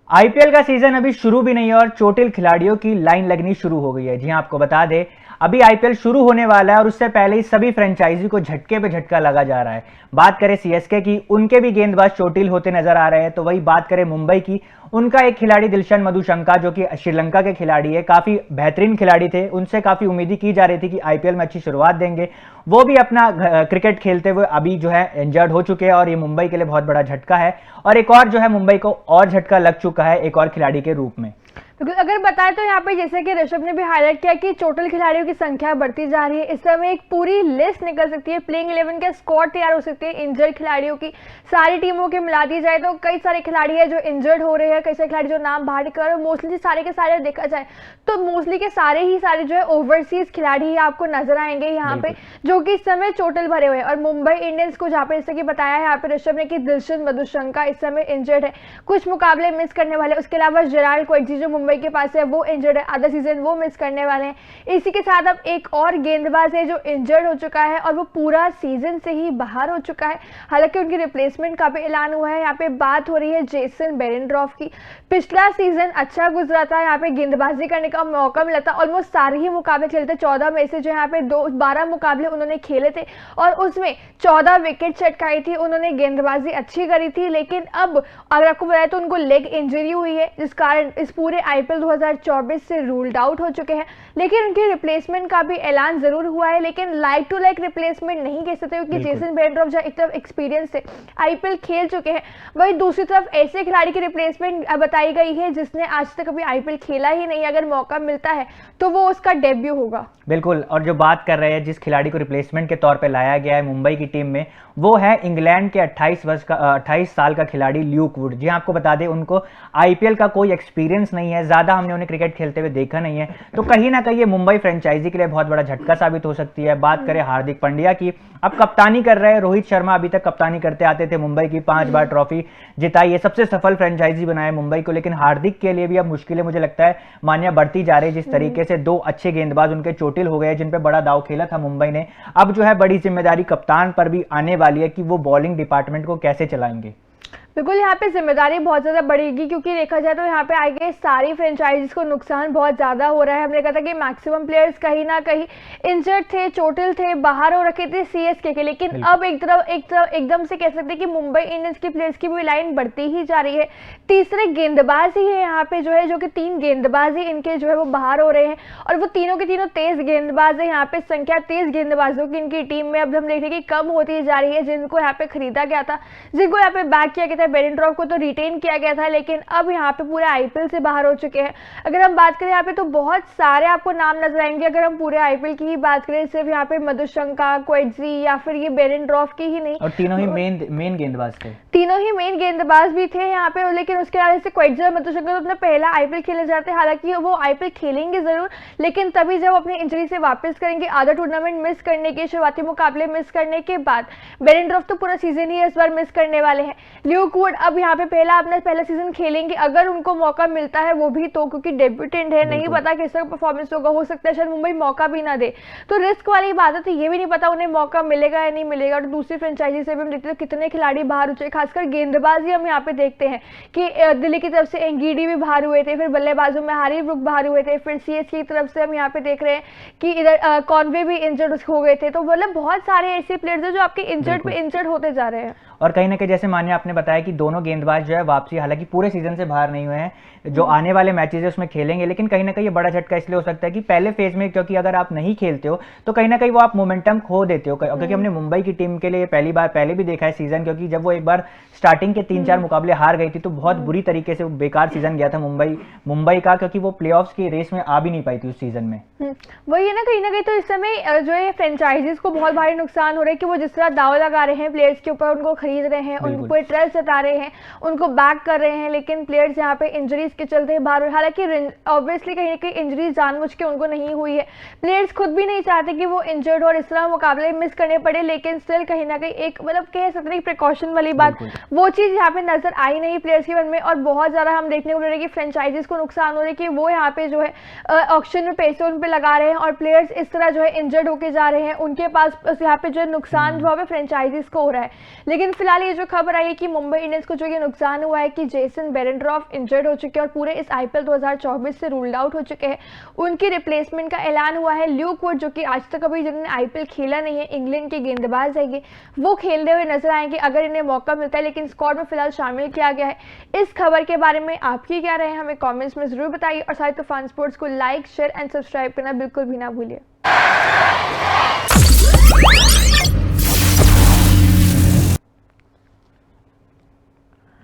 IPL का season अभी शुरू भी नहीं है और चोटिल खिलाड़ियों की लाइन लगनी शुरू हो गई है। जी हां, आपको बता दें अभी आईपीएल शुरू होने वाला है और उससे पहले ही सभी फ्रेंचाइजी को झटके पे झटका लगा जा रहा है। बात करें सीएसके की, उनके भी गेंदबाज चोटिल होते नजर आ रहे हैं। तो वही बात करें मुंबई की, उनका एक खिलाड़ी दिलशन मधुशंका जो कि श्रीलंका के खिलाड़ी है, काफी बेहतरीन खिलाड़ी थे, उनसे काफी उम्मीद की जा रही थी कि आईपीएल में अच्छी शुरुआत देंगे। वो भी अपना क्रिकेट खेलते हुए अभी जो है इंजर्ड हो चुके हैं और ये मुंबई के लिए बहुत बड़ा झटका है। और एक और जो है मुंबई को और झटका लग चुका है एक और खिलाड़ी के रूप में। बिल्कुल, अगर बताएं तो यहाँ पे जैसे कि ऋषभ ने भी हाईलाइट किया कि चोटिल खिलाड़ियों की संख्या बढ़ती जा रही है। इस समय एक पूरी लिस्ट निकल सकती है, प्लेइंग 11 का स्क्वाड तैयार हो सकती है इंजर्ड खिलाड़ियों की। सारी टीमों के मिला दी जाए तो कई सारे खिलाड़ी है जो इंजर्ड हो रहे हैं, कई सारे खिलाड़ी जो नाम बाहर निकल, मोस्टली सारे के सारे देखा जाए तो मोस्टली के सारे ही सारे जो है ओवरसीज खिलाड़ी ही आपको नजर आएंगे यहाँ पे, जो कि इस समय चोटिल भरे हुए हैं। और मुंबई इंडियंस को जहाँ पे जैसे कि बताया है यहाँ पे ऋषभ ने कि दिलशन मधुशंका इस समय इंजर्ड है, कुछ मुकाबले मिस करने वाले। उसके अलावा जेराल्ड कोएट्जी जो मुंबई के पास है वो इंजर्ड है, आधा सीजन वो मिस करने वाले हैं। इसी के साथ अब एक और गेंदबाज है जो इंजर्ड हो चुका है और वो पूरा सीजन से ही बाहर हो चुका है। हालांकि उनकी रिप्लेसमेंट का भी ऐलान हुआ है। यहाँ पे बात हो रही है जेसन बेरेंड्रॉफ की। पिछला सीजन अच्छा गुजरा था, यहाँ पे गेंदबाजी करने का मौका मिला था, ऑलमोस्ट सारे ही मुकाबले खेले थे। 14 में से जो यहाँ पे 12 मुकाबले उन्होंने खेले थे और उसमें 14 विकेट चटकाई थी, उन्होंने गेंदबाजी अच्छी करी थी। लेकिन अब अगर आपको बताया तो उनको लेग इंजरी हुई है, जिस कारण इस पूरे आईपीएल 2024 से रूल्ड आउट हो चुके हैं। लेकिन उनके रिप्लेसमेंट का भी ऐलान जरूर हुआ है, लेकिन लाइक टू लाइक रिप्लेसमेंट नहीं कह सकते क्योंकि जेसन बेरेंड्रॉफ जो एक तरफ एक्सपीरियंस से आईपीएल खेल चुके हैं, वही दूसरी तरफ ऐसे खिलाड़ी की रिप्लेसमेंट बताई गई है जिसने आज तक कभी आईपीएल खेला ही नहीं। अगर मौका मिलता है तो वो उसका डेब्यू होगा। बिल्कुल, और जो बात कर रहे हैं जिस खिलाड़ी को रिप्लेसमेंट के तौर पे लाया गया है मुंबई की टीम में, वो है इंग्लैंड के 28 साल का खिलाड़ी ल्यूक वुड। जी आपको बता दें उनको आईपीएल का कोई एक्सपीरियंस नहीं है, ज्यादा हमने उन्हें क्रिकेट खेलते हुए देखा नहीं है। तो कहीं ना कहीं ये मुंबई फ्रेंचाइजी के लिए बहुत बड़ा झटका साबित हो सकती है। बात करें हार्दिक पांड्या की, अब कप्तानी कर रहे हैं। रोहित शर्मा अभी तक कप्तानी करते आते थे, मुंबई की 5 बार ट्रॉफी जिताई है, सबसे सफल फ्रेंचाइजी बनाया मुंबई को। लेकिन हार्दिक के लिए भी अब मुश्किलें मुझे लगता है मान्या बढ़ती जा रही है। जिस तरीके से 2 अच्छे गेंदबाज उनके चोटिल हो गए जिन पे बड़ा दाव खेला था मुंबई ने, अब जो है बड़ी जिम्मेदारी कप्तान पर भी आने वाली है कि वो बॉलिंग डिपार्टमेंट को कैसे चलाएंगे। बिल्कुल, यहाँ पे जिम्मेदारी बहुत ज़्यादा बढ़ेगी क्योंकि देखा जाए तो यहाँ पे आई गेस सारी फ्रेंचाइजीज को नुकसान बहुत ज़्यादा हो रहा है। हमने कहा था कि मैक्सिमम प्लेयर्स कहीं ना कहीं इंजर्ड थे, चोटिल थे, बाहर हो रखे थे सीएसके के। लेकिन अब एक तरफ एकदम से कह सकते हैं कि मुंबई इंडियंस की प्लेयर्स की भी लाइन बढ़ती ही जा रही है। तीसरे गेंदबाज ही है यहाँ पे जो है, जो कि 3 गेंदबाज ही इनके जो है वो बाहर हो रहे हैं और वो तीनों के तीनों तेज गेंदबाज है। यहाँ पे संख्या तेज गेंदबाजों की इनकी टीम में अब हम देख रहे हैं कि कम होती जा रही है। जिनको यहाँ पे खरीदा गया था, जिनको यहाँ पे बैक किया गया था, बेरेंड्रॉफ को तो रिटेन किया गया था, लेकिन अब यहाँ पे पूरे आईपीएल से बाहर हो चुके हैं। अगर हम बात करें यहाँ पे तो बहुत सारे आपको नाम नजर आएंगे। अगर हम पूरे आईपीएल की ही बात करें, सिर्फ यहाँ पे मधुशंका, कोएट्जी या फिर ये बेरेंड्रॉफ की ही नहीं, और तीनों ही मेन गेंदबाज थे, तीनों ही मेन गेंदबाज भी थे यहाँ पे। लेकिन उसके अलावा जैसे कोएट्जी और मधुशंका तो अपना पहला आईपीएल खेले जाते हैं, हालांकि वो आईपीएल खेलेंगे जरूर, लेकिन तभी जब अपनी इंजरी से वापस करेंगे, आधा टूर्नामेंट मिस करने के, शुरुआती मुकाबले मिस करने के बाद। बेरेंड्रॉफ तो पूरा सीजन ही इस बार मिस करने वाले हैं। ल्यूक वुड अब यहाँ पे अपना पहला सीजन खेलेंगे, अगर उनको मौका मिलता है वो भी तो, क्योंकि डेब्यूटेंट है, नहीं पता कैसा परफॉर्मेंस होगा, हो सकता है शायद मुंबई मौका भी ना दे। तो रिस्क वाली बात है, तो ये भी नहीं पता उन्हें मौका मिलेगा या नहीं मिलेगा। और दूसरी फ्रेंचाइजी से भी हम देखते हैं कितने खिलाड़ी बाहर हो चुके, खासकर गेंदबाजी हम यहाँ पे देखते हैं कि दिल्ली की तरफ से एंगीडी भी बाहर हुए थे, फिर बल्लेबाजों में हारी ब्रुक बाहर हुए थे, फिर सीएसके की तरफ से हम यहाँ पे देख रहे हैं कि इधर कॉनवे भी इंजर्ड हो गए थे। तो मतलब बहुत सारे ऐसे प्लेयर्स हैं जो आपके इंजर्ड पे इंजर्ड होते जा रहे हैं। और कहीं ना कहीं जैसे मान्या आपने बताया कि दोनों गेंदबाज जो है वापसी, हालांकि पूरे सीजन से बाहर नहीं हुए हैं, जो आने वाले मैचेस है उसमें खेलेंगे। लेकिन कहीं ना कहीं ये बड़ा झटका इसलिए हो सकता है कि पहले फेज में, क्योंकि अगर आप नहीं खेलते हो तो कहीं ना कहीं वो आप मोमेंटम खो देते हो। क्योंकि हमने मुंबई की टीम के लिए पहली बार पहले भी देखा है सीजन, क्योंकि जब वो एक बार स्टार्टिंग के 3-4 मुकाबले हार गई थी तो बहुत बुरी तरीके से बेकार सीजन गया था मुंबई का, क्योंकि वो प्लेऑफ्स की रेस में आ भी नहीं पाई थी उस सीजन में। वही है ना, कहीं ना कहीं तो इस समय जो है फ्रेंचाइजीज को बहुत भारी नुकसान हो रहा है कि वो जिस तरह दाव लगा रहे हैं प्लेयर्स के ऊपर, उनको खरीद रहे हैं, उनको ट्रस्ट जता रहे हैं, उनको बैक कर रहे हैं, लेकिन प्लेयर्स यहाँ पे इंजरीज के चलते बाहर। हालांकि ऑब्वियसली कहीं ना कहीं इंजरीज जानबूझ के उनको नहीं हुई है, प्लेयर्स खुद भी नहीं चाहते कि वो इंजर्ड और इस तरह मुकाबले मिस करने पड़े, लेकिन स्टिल कहीं ना कहीं एक मतलब कह सकते हैं प्रिकॉशन वाली बात, वो चीज यहाँ पे नजर आई नहीं प्लेयर्स के मन में। और बहुत ज्यादा हम देखने को मिल रहा है कि फ्रेंचाइजीज को नुकसान हो रहा है कि वो यहाँ पे जो है ऑक्शन में पैसे उन पे लगा रहे हैं और प्लेयर्स इस तरह जो है इंजर्ड होके जा रहे हैं, उनके पास यहाँ पे जो है नुकसान जो है फ्रेंचाइजीज को हो रहा है। लेकिन फिलहाल ये जो खबर आई है कि मुंबई इंडियंस को जो ये नुकसान हुआ है कि जेसन बेरेंड्रॉफ इंजर्ड हो चुके हैं और पूरे इस आईपीएल 2024 से रूल्ड आउट हो चुके हैं, उनकी रिप्लेसमेंट का ऐलान हुआ है। ल्यूक वुड जो कि आज तक अभी जिन्होंने आईपीएल खेला नहीं है, इंग्लैंड के गेंदबाज है, वो खेलते हुए नजर आएंगे अगर इन्हें मौका मिलता है, लेकिन स्क्वाड में फिलहाल शामिल किया गया है। इस खबर के बारे में आपकी क्या राय है, हमें कॉमेंट्स में जरूर बताइए और साथ ही तूफान स्पोर्ट्स को लाइक, शेयर एंड सब्सक्राइब करना बिल्कुल भी ना भूलिए।